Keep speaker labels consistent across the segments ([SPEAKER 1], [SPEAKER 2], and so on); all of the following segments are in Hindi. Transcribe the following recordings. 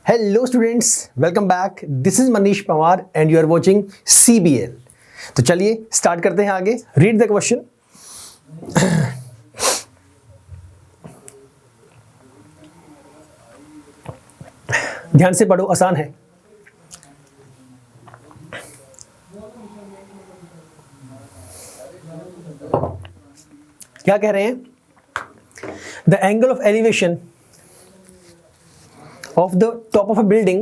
[SPEAKER 1] Hello students, welcome back. This is Manish Pawar and you are watching CBL। तो चलिए स्टार्ट करते हैं आगे। Read the question. ध्यान से पढ़ो, आसान है। क्या कह रहे हैं? The angle of elevation of the top of a building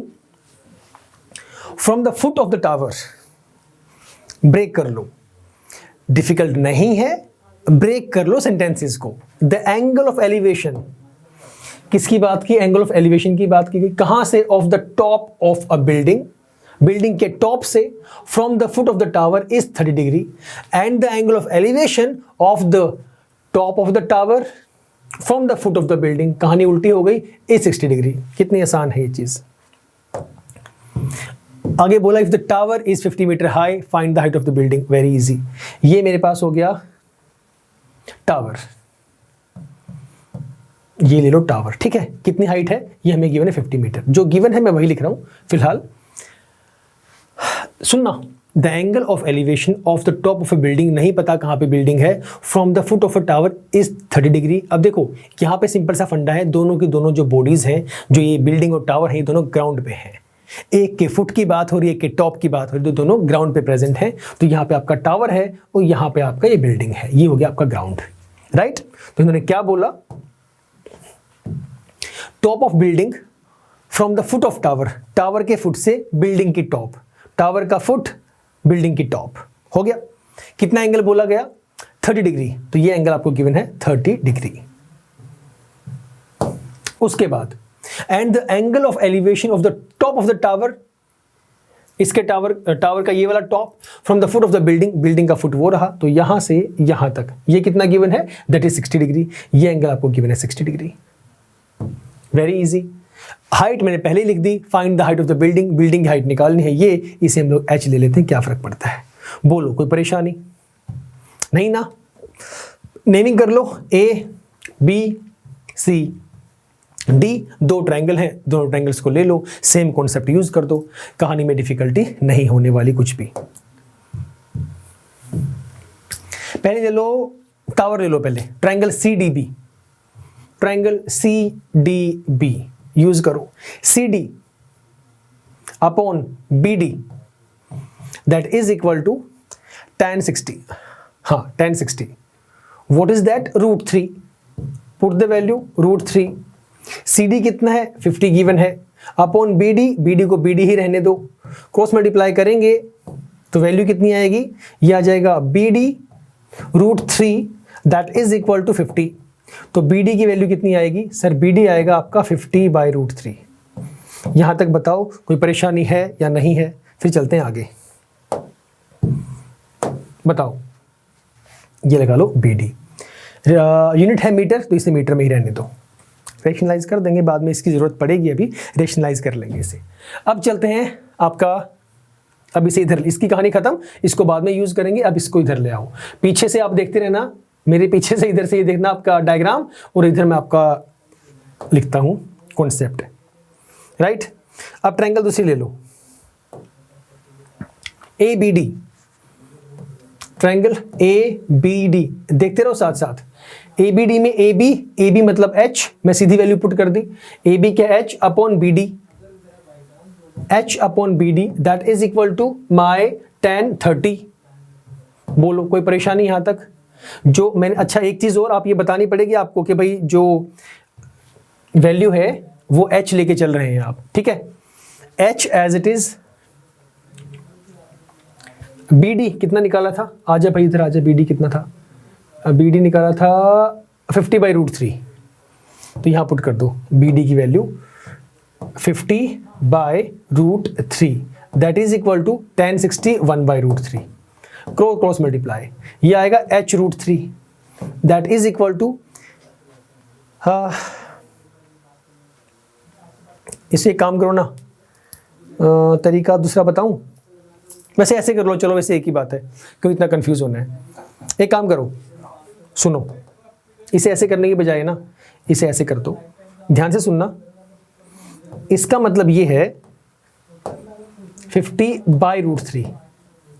[SPEAKER 1] from the foot of the tower। Break कर लो, डिफिकल्ट नहीं है, ब्रेक कर लो सेंटेंसेस को। द एंगल ऑफ एलिवेशन, किसकी बात की? एंगल ऑफ एलिवेशन की बात की गई। कहां से? Of the top of a building, building के टॉप से, from the foot of the tower is 30 degree and the angle of elevation of the top of the tower from the foot of the building, कहानी उल्टी हो गई, इज 60 डिग्री। कितनी आसान है ये चीज। आगे बोला if the tower is 50 metre high find the height of the building. Very easy. ये मेरे पास हो गया टावर, ये ले लो टावर, ठीक है। कितनी हाइट है? ये हमें गिवन है 50 मीटर। जो गिवन है मैं वही लिख रहा हूं फिलहाल। सुनना, the angle of elevation of the top of a building, नहीं पता कहां पे बिल्डिंग है, from the foot of a tower is 30 degree. अब देखो यहां पे सिंपल सा फंडा है, दोनों की दोनों जो बॉडीज हैं, जो ये बिल्डिंग और टावर है, ये दोनों ग्राउंड पे हैं। एक के फुट की बात हो रही है, एक के टॉप की बात हो रही है, तो दोनों ग्राउंड पे प्रेजेंट है। तो यहाँ पे आपका टावर है और यहाँ पे आपका ये बिल्डिंग है, ये हो गया आपका ग्राउंड, राइट। तो इन्होंने क्या बोला? Top of building from the foot of tower, tower के फुट से बिल्डिंग की टॉप, टावर का फुट बिल्डिंग की टॉप, हो गया। कितना एंगल बोला गया? 30 डिग्री। तो ये एंगल आपको गिवन है 30 डिग्री। उसके बाद and the angle of elevation of the top of the tower, इसके टावर का ये वाला top, from the foot of the building, building का फुट वो रहा, तो यहां से यहां तक ये कितना गिवन है? That is 60 degree. ये एंगल आपको गिवन है 60 डिग्री। Very easy. हाइट मैंने पहले ही लिख दी, find the height of the building, building की हाइट निकालनी है, ये इसे हम लोग h ले लेते हैं, क्या फर्क पड़ता है? बोलो, कोई परेशानी नहीं ना? नेमिंग कर लो, A B C D, दो ट्रायंगल हैं, दोनों ट्रायंगल्स को ले लो, सेम कॉन्सेप्ट यूज कर दो, कहानी में डिफिकल्टी नहीं होने वाली कुछ भी। पहले ले लो टावर, ले लो पहले triangle CDB, triangle CDB use करो। CD upon BD that is equal to tan 60। हाँ, tan 60। What is that? √3। Put the value √3। CD कितना है? 50 गिवन है, अपॉन BD, BD को BD ही रहने दो, क्रॉस मल्टीप्लाई करेंगे तो वैल्यू कितनी आएगी? ये आ जाएगा BD √3 that is equal to 50। तो BD की वैल्यू कितनी आएगी? सर BD आएगा आपका 50/√3। यहां तक बताओ कोई परेशानी है या नहीं है? फिर चलते हैं आगे। बताओ, ये लगा लो BD। यूनिट है मीटर, तो इसे मीटर में ही रहने दो, रेशनलाइज कर देंगे, बाद में इसकी जरूरत पड़ेगी, अभी रेशनलाइज कर लेंगे इसे। अब चलते हैं आपका, अब इसे इधर, इसकी कहानी खत्म, इसको बाद में यूज करेंगे। अब इसको इधर ले आओ, पीछे से आप देखते रहना, मेरे पीछे से इधर से ये देखना आपका डायग्राम, और इधर मैं आपका लिखता हूं कॉन्सेप्ट, राइट। अब ट्रायंगल दूसरी ले लो, ABD, ट्रायंगल ABD, देखते रहो साथ साथ। ABD में AB मतलब H, मैं सीधी वैल्यू पुट कर दी, AB के H upon BD, H upon BD that is equal to my tan 30। बोलो, कोई परेशानी यहां तक? जो मैंने, अच्छा एक चीज और आप ये बतानी पड़ेगी आपको कि भाई जो वैल्यू है वो H लेके चल रहे हैं आप, ठीक है। H as it is. BD कितना निकाला था? आजा भाई इधर आजा, BD कितना था? BD निकाला था 50/√3। तो यहां पुट कर दो BD की value 50/√3 that is equal to tan 60 1/√3। Cross multiply, ये आएगा H√3 that is equal to, इसे काम करो ना, तरीका दूसरा बताऊं? वैसे ऐसे कर लो, चलो वैसे एक ही बात है, क्यों इतना कंफ्यूज होना है। एक काम करो, सुनो, इसे ऐसे करने की बजाय ना, इसे ऐसे कर दो, ध्यान से सुनना। इसका मतलब ये है 50/√3,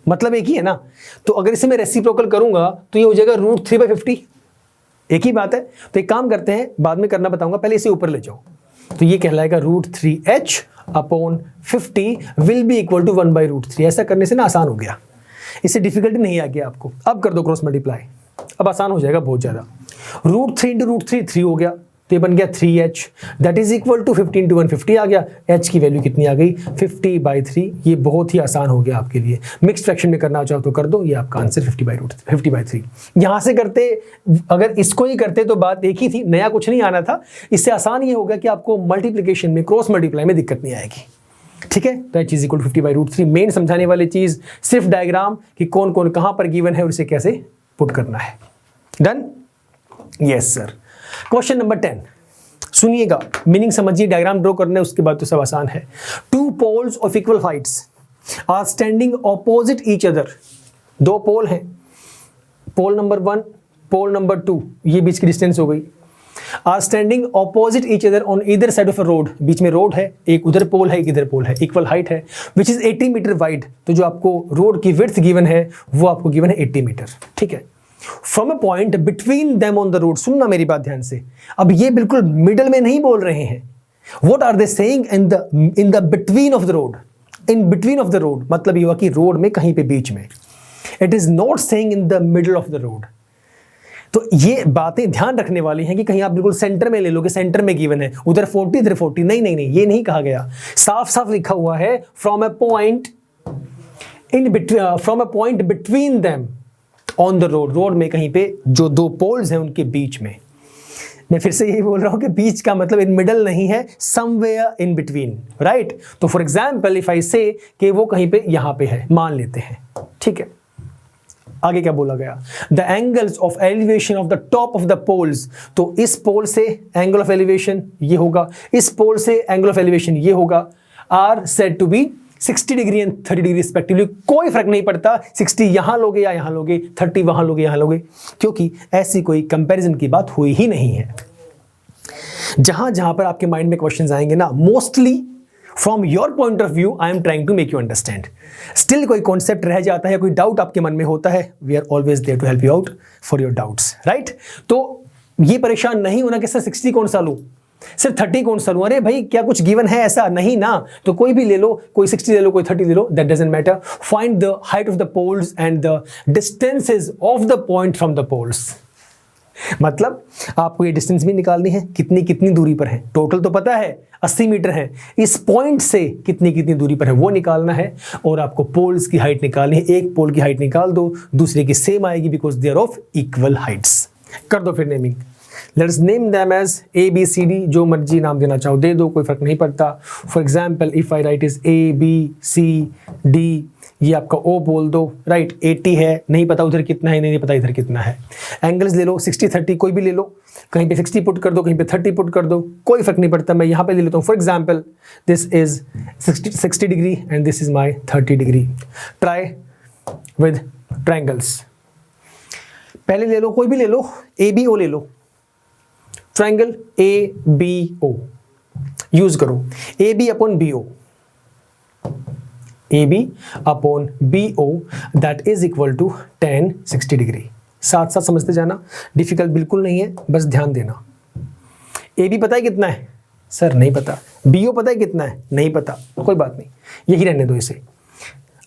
[SPEAKER 1] मतलब एक ही है ना। तो अगर इसे मैं रेसिप्रोकल करूंगा तो ये हो जाएगा √3/50, एक ही बात है। तो एक काम करते हैं, बाद में करना बताऊंगा, पहले इसे ऊपर ले जाओ। तो ये कहलाएगा √3h/50 will be equal to 1/√3। ऐसा करने से ना आसान हो गया, इससे डिफिकल्टी नहीं आ गया आपको। अब कर दो क्रॉस मल्टीप्लाई, अब आसान हो जाएगा बहुत ज़्यादा। √3 × √3 3 हो गया, तो ये बन गया 3h, that is equal to 15 × 150 आ गया। h की वैल्यू कितनी आ गई? 50/3। ये बहुत ही आसान हो गया आपके लिए। मिक्स फ्रैक्शन में करना चाहो तो कर दो, ये आपका आंसर 50/3। यहाँ से करते, अगर इसको ही करते तो बात एक ही थी, नया कुछ नहीं आना था। इससे आसान ये होगा कि आपको मल्टीप्लिकेशन में, क्रॉस मल्टीप्लाई में दिक्कत नहीं आएगी। ठीक है, तो h इज इक्वल टू 50/√3। मेन समझाने वाली चीज सिर्फ डायग्राम कि कौन कौन कहां पर गिवन है और इसे कैसे पुट करना है। Done? Yes sir. Question number 10 सुनिएगा, मीनिंग समझिए, डायग्राम ड्रॉ करना है, उसके बाद तो सब आसान है। 2 poles of equal heights are standing opposite each other. 2 pole हैं, पोल नंबर 1, पोल नंबर 2, ये बीच की डिस्टेंस हो गई। Are standing opposite each other on either side of a road, बीच में रोड है, एक उधर पोल है एक इधर पोल है, इक्वल हाइट है, विच इज 80 मीटर वाइड। तो जो आपको रोड की विड्थ गिवन है वो आपको गिवन है 80 मीटर। ठीक है, from a point between them on the road. सुनना मेरी बात ध्यान से, अब ये बिल्कुल मिडल में नहीं बोल रहे हैं। What are they saying? In the between of the road. In between of the road मतलब ये हुआ कि रोड में कहीं पे बीच में। It is not saying in the middle of the road. तो ये बातें ध्यान रखने वाली हैं कि कहीं आप बिल्कुल सेंटर में ले लो कि सेंटर में गिवन है, उधर 40 इधर 40। नहीं नहीं नहीं, ये नहीं कहा गया। साफ साफ लिखा हुआ है from a point between them on the road. Road में कहीं पे जो 2 पोल्स हैं उनके बीच में। मैं फिर से यही बोल रहा हूं कि बीच का मतलब इन मिडल नहीं है, समवेयर इन बिटवीन, राइट। तो फॉर एग्जाम्पल इफ आई से कि वो कहीं पे यहां पे है, मान लेते हैं। ठीक है, आगे क्या बोला गया? The angles of elevation of the top of the poles. तो इस पोल से एंगल ऑफ एलिवेशन ये होगा, इस पोल से एंगल ऑफ एलिवेशन ये होगा, are said to be 60 degree and 30 degree respectively. कोई फर्क नहीं पड़ता 60 यहां लोगे या यहां लोगे, 30 वहां लोगे यहां लोगे, क्योंकि ऐसी कोई कंपैरिजन की बात हुई ही नहीं है। जहां जहां पर आपके माइंड में क्वेश्चंस आएंगे ना, mostly from your point of view I am trying to make you understand. Still कोई कॉन्सेप्ट रह जाता है, कोई डाउट आपके मन में होता है, we are always there to help you out for your doubts, right. तो ये परेशान नहीं होना कि सर 60 कौन सा लूं, सिर्फ 30 कौन सा लूं। अरे भाई क्या कुछ गिवन है ऐसा? नहीं ना। तो कोई भी ले लो, कोई 60 ले लो, कोई 30 ले लो, that doesn't matter. Find the height of the poles and the distances of the point from the poles. मतलब आपको ये डिस्टेंस भी निकालनी है, कितनी कितनी दूरी पर है। टोटल तो पता है 80 मीटर है, इस पॉइंट से कितनी कितनी दूरी पर है वो निकालना है, और आपको पोल्स की हाइट निकालनी है। एक पोल की हाइट निकाल दो, दूसरे की सेम आएगी because they are of equal heights. कर दो फिर naming. Let's name them as A B C D, जो मर्जी नाम देना चाहो दे दो, कोई फर्क नहीं पड़ता। For example if I write is A B C D, ये आपका ओ बोल दो, राइट। 80 है, नहीं पता उधर कितना है, नहीं पता इधर कितना है। एंगल्स ले लो 60 30 कोई भी ले लो, कहीं पे 60 पुट कर दो, कहीं पे 30 पुट कर दो, कोई फर्क नहीं पड़ता। मैं यहाँ पे ले लेता हूँ for example this is 60 degree and this is my 30 degree. Try with triangles. पहले ले लो, कोई भी ले लो, ए बी ओ ले लो, triangle A B O use करो। A B upon B O, A B upon B O that is equal to tan 60 degree. साथ साथ समझते जाना, डिफिकल्ट बिल्कुल नहीं है, बस ध्यान देना। ए बी पता है कितना है? सर नहीं पता। बी ओ पता है कितना है? नहीं पता। कोई बात नहीं, यही रहने दो इसे।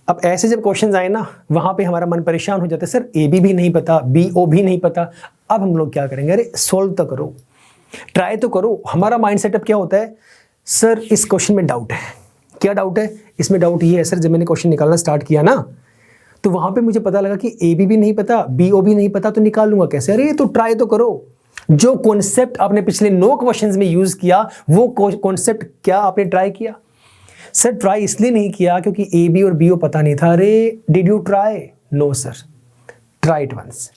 [SPEAKER 1] अब ऐसे जब क्वेश्चंस आए ना, वहां पे हमारा मन परेशान हो जाता है, सर ए बी भी नहीं पता, बी ओ भी नहीं पता। अब हम लोग क्या करेंगे? अरे सॉल्व तो करो, ट्राई तो करो। हमारा माइंड सेटअप क्या होता है? सर इस क्वेश्चन में डाउट है। क्या डाउट है? इसमें डाउट ये है सर, जब मैंने क्वेश्चन निकालना स्टार्ट किया ना, तो वहां पे मुझे पता लगा कि ए बी भी नहीं पता, बी ओ भी नहीं पता, तो निकाल लूंगा कैसे? अरे तो ट्राई तो करो। जो कॉन्सेप्ट आपने पिछले 9 क्वेश्चंस में यूज किया, वो कॉन्सेप्ट क्या आपने ट्राई किया? सर ट्राई इसलिए नहीं किया क्योंकि ए बी और बी ओ पता नहीं था। अरे did you try? No sir, try it once,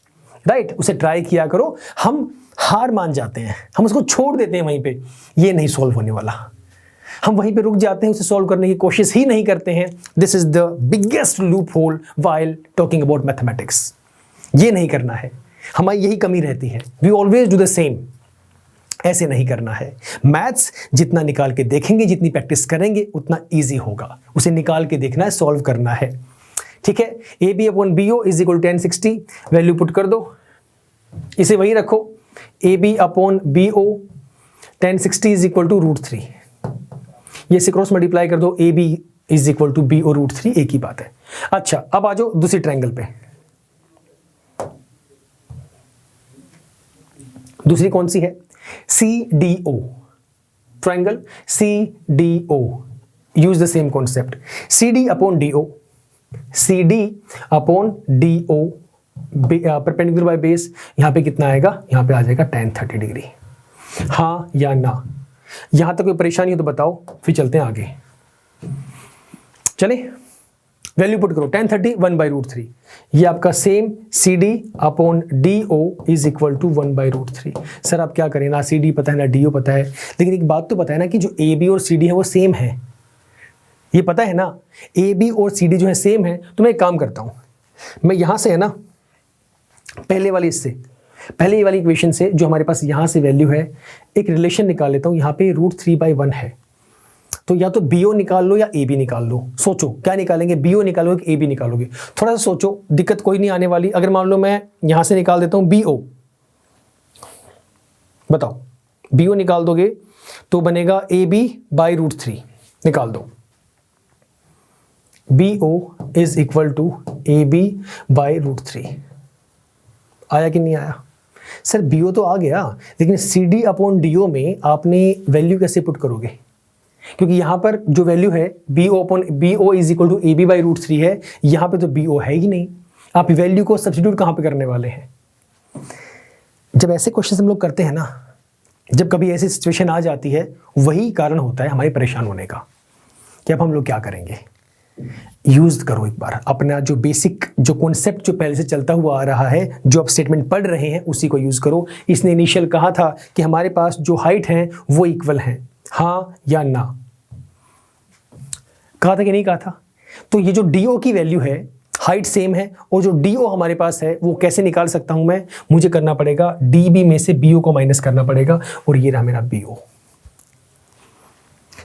[SPEAKER 1] right. उसे ट्राई किया करो। हम हार मान जाते हैं, हम उसको छोड़ देते हैं वहीं पे, ये नहीं सॉल्व होने वाला। हम वहीं पे रुक जाते हैं, उसे सॉल्व करने की कोशिश ही नहीं करते हैं। This is the biggest loop hole while talking about mathematics. ये नहीं करना है, हमारी यही कमी रहती है। We always do the same. ऐसे नहीं करना है। मैथ्स जितना निकाल के देखेंगे, जितनी प्रैक्टिस करेंगे उतना ईजी होगा। उसे निकाल के देखना है, सॉल्व करना है। ठीक है, A B upon B O is equal 1060, value put कर दो, इसे वही रखो। A B upon B O 1060 is equal to √3, ये से क्रॉस मल्टीप्लाई कर दो, A B is equal to B O √3, एक ही बात है। अच्छा, अब आ जाओ दूसरी ट्रायंगल पे। दूसरी कौन सी है? CDO, triangle CDO, use the same concept. CD upon DO, CD upon DO perpendicular by base, यहां पे कितना आएगा? यहां पे आ जाएगा tan 30 डिग्री। हाँ या ना? यहां तक कोई परेशानी हो तो बताओ, फिर चलते हैं आगे। चले, वैल्यू पुट करो, tan 30 1/√3, ये आपका same CD upon DO is equal to 1/√3। Sir आप क्या करें, ना CD पता है ना DO पता है, लेकिन एक बात तो पता है ना कि जो AB और CD है वो सेम है, ये पता है ना, AB और CD जो है सेम है। तो मैं एक काम करता हूं, मैं यहां से है ना, पहले ये वाली इक्वेशन से जो हमारे पास यहां से वैल्यू है, एक रिलेशन निकाल लेता हूं। यहां पे √3/1 है, तो या तो BO निकाल लो या AB निकाल लो। सोचो क्या निकालेंगे, BO निकालोगे कि AB निकालोगे? थोड़ा सा सोचो, दिक्कत कोई नहीं आने वाली। अगर मान लो मैं यहां से निकाल देता हूं BO, बताओ BO निकाल दोगे तो बनेगा AB/√3, निकाल दो। BO is equal to AB/√3, आया कि नहीं आया? सर BO तो आ गया, लेकिन CD अपॉन DO में आपने वैल्यू कैसे पुट करोगे? क्योंकि यहां पर जो वैल्यू है BO is equal to AB/√3 है, यहां पे तो BO है ही नहीं। आप वैल्यू को सब्स्टिट्यूट कहां पे करने वाले हैं? जब ऐसे क्वेश्चन हम लोग करते हैं ना, जब कभी ऐसी सिचुएशन आ जाती है, वही कारण होता है हमारे परेशान होने का कि अब हम लोग क्या करेंगे। यूज करो एक बार अपना जो बेसिक जो कॉन्सेप्ट जो पहले से चलता हुआ आ रहा है, जो आप स्टेटमेंट पढ़ रहे हैं, उसी को यूज करो। इसने इनिशियल कहा था कि हमारे पास जो हाइट है वो इक्वल है, हाँ या ना? कहा था कि नहीं कहा था? तो ये जो DO की वैल्यू है, हाइट सेम है, और जो DO हमारे पास है वो कैसे निकाल सकता हूं मैं? मुझे करना पड़ेगा DB में से BO को माइनस करना पड़ेगा, और ये रहा मेरा BO।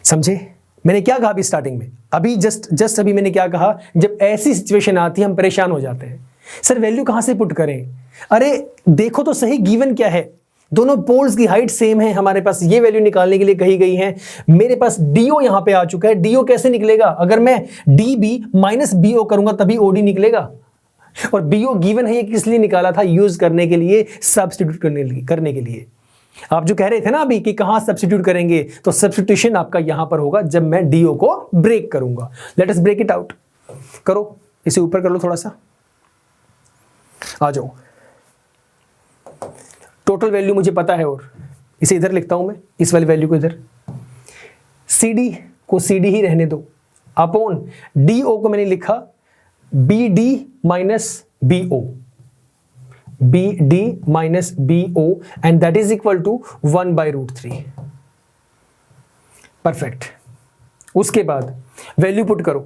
[SPEAKER 1] समझे मैंने क्या कहा अभी स्टार्टिंग में? अभी जस्ट अभी मैंने क्या कहा, जब ऐसी सिचुएशन आती है हम परेशान हो जाते हैं, सर वैल्यू कहां से पुट करें? अरे देखो तो सही, गिवन क्या है, दोनों पोल्स की हाइट सेम है, हमारे पास ये वैल्यू निकालने के लिए कही गई है। मेरे पास DO यहां पे आ चुका है, DO कैसे निकलेगा? अगर मैं DB माइनस BO करूंगा तभी OD निकलेगा, और BO गिवन है, ये किस लिए निकाला था? यूज करने के लिए, सब्स्टिट्यूट करने के लिए। आप जो कह रहे थे ना अभी कि कहां सब्स्टिट्यूट करेंगे, तो सब्स्टिट्यूशन आपका यहां पर होगा जब मैं DO को ब्रेक करूंगा। Let us break it out. करो, इसे ऊपर कर लो थोड़ा सा, आ जाओ। टोटल वैल्यू मुझे पता है, और इसे इधर लिखता हूं मैं, इस वाली वैल्यू को इधर। CD को CD ही रहने दो, अपॉन DO को मैंने लिखा BD minus BO, BD minus BO, and that is equal to 1/√3। Perfect. उसके बाद वैल्यू पुट करो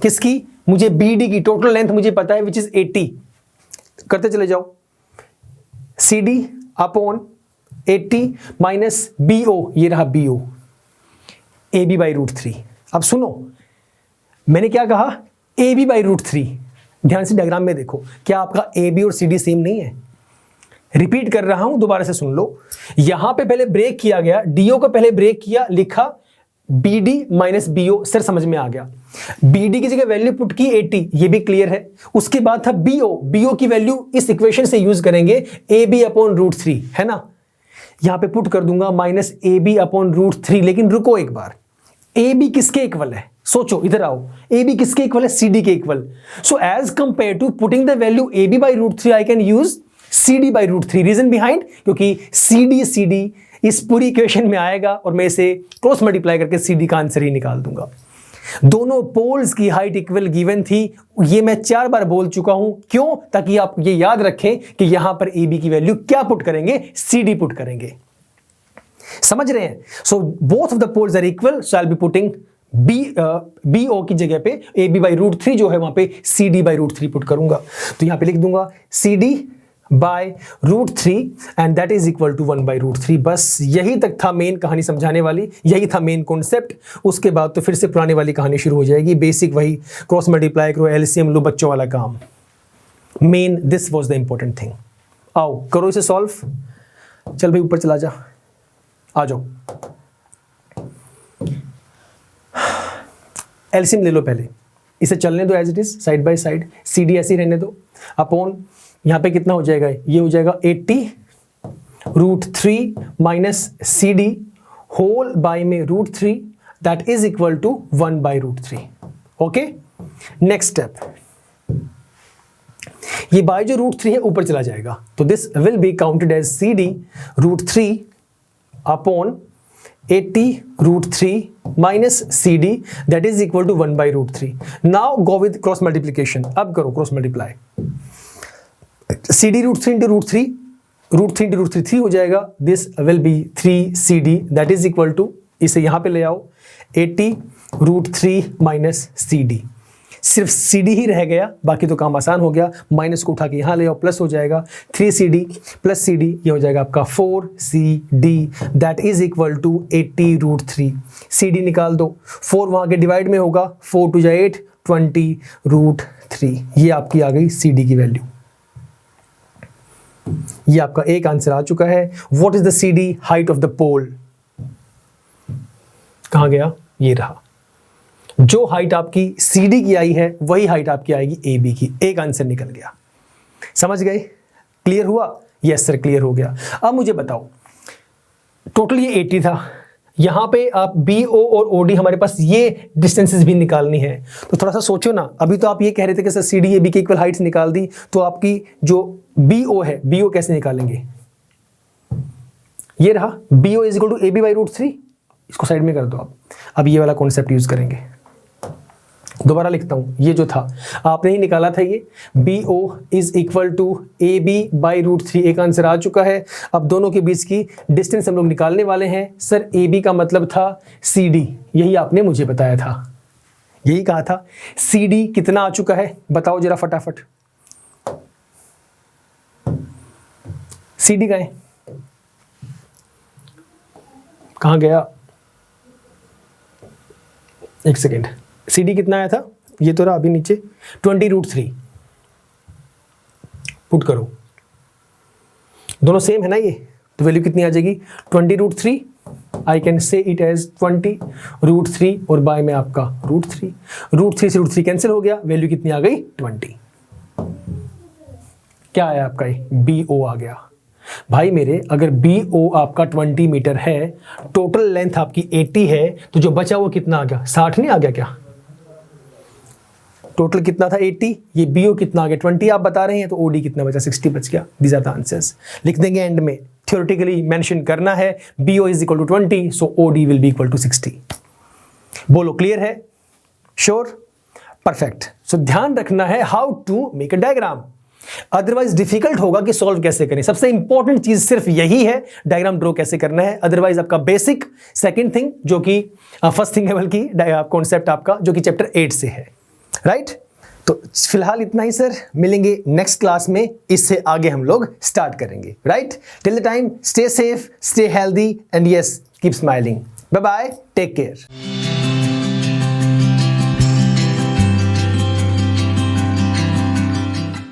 [SPEAKER 1] किसकी? मुझे BD की टोटल लेंथ मुझे पता है, विच इज 80। करते चले जाओ, CD अपॉन 80 माइनस BO, ये रहा BO, AB/√3। अब सुनो मैंने क्या कहा, AB/√3। ध्यान से डायग्राम में देखो, क्या आपका AB और CD सेम नहीं है? रिपीट कर रहा हूं, दोबारा से सुन लो। यहां पे पहले ब्रेक किया गया, DO को पहले ब्रेक किया, लिखा BD माइनस BO, सर समझ में आ गया। BD की जगह वैल्यू पुट की 80, ये भी क्लियर है। उसके बाद था BO की वैल्यू इस इक्वेशन से यूज करेंगे, AB/√3, है ना? यहां पे पुट कर दूंगा माइनस AB/√3। लेकिन रुको एक बार, AB किसके इक्वल है? सोचो, इधर आओ। AB किसके इक्वल है? CD के equal. So as compare to putting the value AB/√3, I can use CD/√3। Reason behind, क्योंकि CD इस पूरी इक्वेशन में आएगा, और मैं इसे क्रॉस मल्टीप्लाई करके CD का आंसर ही निकाल दूंगा। दोनों पोल्स की हाइट इक्वल गिवन थी, ये मैं 4 बार बोल चुका हूं। क्यों? ताकि आप ये याद रखें कि यहां पर AB की वैल्यू क्या पुट करेंगे? CD पुट करेंगे। समझ रहे हैं? So both of the poles are equal, so I will be putting BO की जगह पे AB/√3 जो है वहां पे CD/√3 पुट करूंगा। तो यहां पे लिख दूंगा CD by root three and that is equal to 1 by root three. बस यही तक था मेन कहानी समझाने वाली, यही था मेन कॉन्सेप्ट। उसके बाद तो फिर से पुराने वाली कहानी शुरू हो जाएगी, बेसिक वही क्रॉस मल्टीप्लाई करो, एलसीएम लो, बच्चों वाला काम। Main this was the important thing. आओ करो इसे सॉल्व। चल भाई ऊपर चला जा, आ जाओ। एलसीएम ले लो पहले, इसे चलने दो as it is side by side, C D ऐसे ही रहने दो। अपॉन यहाँ पे कितना हो जाएगा, ये हो जाएगा 80 root three minus C D whole by में root three, that is equal to 1 by root three. Okay, next step, ये बाय जो रूट थ्री है ऊपर चला जाएगा, तो this will be counted as C D root three upon 80 root three minus C D that is equal to 1 by root three. Now go with cross multiplication. अब करो cross multiply, C D root three into root three, root three into root three 3 हो जाएगा, this will be 3 C D that is equal to, इसे यहां पे ले आओ 80 root three minus C D, सिर्फ सी डी ही रह गया, बाकी तो काम आसान हो गया। माइनस को उठा के यहाँ ले आओ, प्लस हो जाएगा 3 C D plus C D, ये हो जाएगा आपका 4 C D that is equal to 80 root three. C D निकाल दो, 4 वहाँ के डिवाइड में होगा, 4 टू जा 8, 20 रूट थ्री। ये आपकी आ गई सी डी की वैल्यू। ये आपका एक आंसर आ चुका है। What is the C D height of the pole, कहाँ गया, ये रहा। जो हाइट आपकी सी डी की आई है वही हाइट आपकी आएगी ए बी की। एक आंसर निकल गया, समझ गए? क्लियर हुआ? यस सर क्लियर हो गया। अब मुझे बताओ, टोटल ये 80 था, यहां पे आप बी ओ और ओ डी हमारे पास ये डिस्टेंसेस भी निकालनी है, तो थोड़ा सा सोचो ना। अभी तो आप ये कह रहे थे कि sir C D A B के इक्वल हाइट्स निकाल दी, तो आपकी जो बी ओ है, बी ओ कैसे निकालेंगे? ये रहा B O is equal to A B by root three, इसको साइड में कर दो आप। अब ये वाला कॉन्सेप्ट यूज करेंगे, दोबारा लिखता हूं, ये जो था आपने ही निकाला था, ये B O is equal to A B by root three, एक आंसर आ चुका है। अब दोनों के बीच की डिस्टेंस हम लोग निकालने वाले हैं। सर ए बी का मतलब था सी डी, यही आपने मुझे बताया था, यही कहा था। सी डी कितना आ चुका है बताओ जरा फटाफट, सी डी का है, कहाँ गया, एक सेकेंड, सी डी कितना आया था, ये तो रहा अभी नीचे, 20 रूट थ्री। पुट करो, दोनों सेम है ना ये, तो वैल्यू कितनी आ जाएगी 20 root three. I can say it as 20 root three और बाय में आपका रूट थ्री से रूट थ्री कैंसिल हो गया, वैल्यू कितनी आ गई 20। क्या आया आपका ये बी ओ आ गया। भाई मेरे, अगर बी ओ आपका 20 मीटर है, टोटल लेंथ आपकी 80 है, तो जो बचा वो कितना आ गया, 60 नहीं आ गया क्या? टोटल कितना था 80, ये बी ओ कितना आ गया 20 आप बता रहे हैं, तो ओ डी कितना बचा 60 बच गया। These are the answers. लिख देंगे एंड में, थ्योरेटिकली मेंशन करना है B O is equal to 20, so O D will be equal to 60। बोलो क्लियर है? श्योर? परफेक्ट। सो ध्यान रखना है how to make a diagram, otherwise difficult होगा कि सॉल्व कैसे करें। सबसे इंपॉर्टेंट चीज सिर्फ यही है, डायग्राम ड्रॉ कैसे करना है। अदरवाइज आपका बेसिक सेकंड थिंग, जो कि फर्स्ट थिंग है बल्कि कॉन्सेप्ट आपका, जो कि चैप्टर 8 से है, राइट? तो फिलहाल इतना ही सर, मिलेंगे नेक्स्ट क्लास में, इससे आगे हम लोग स्टार्ट करेंगे, right? Till the time stay safe, stay healthy and yes keep smiling. Bye bye, take care.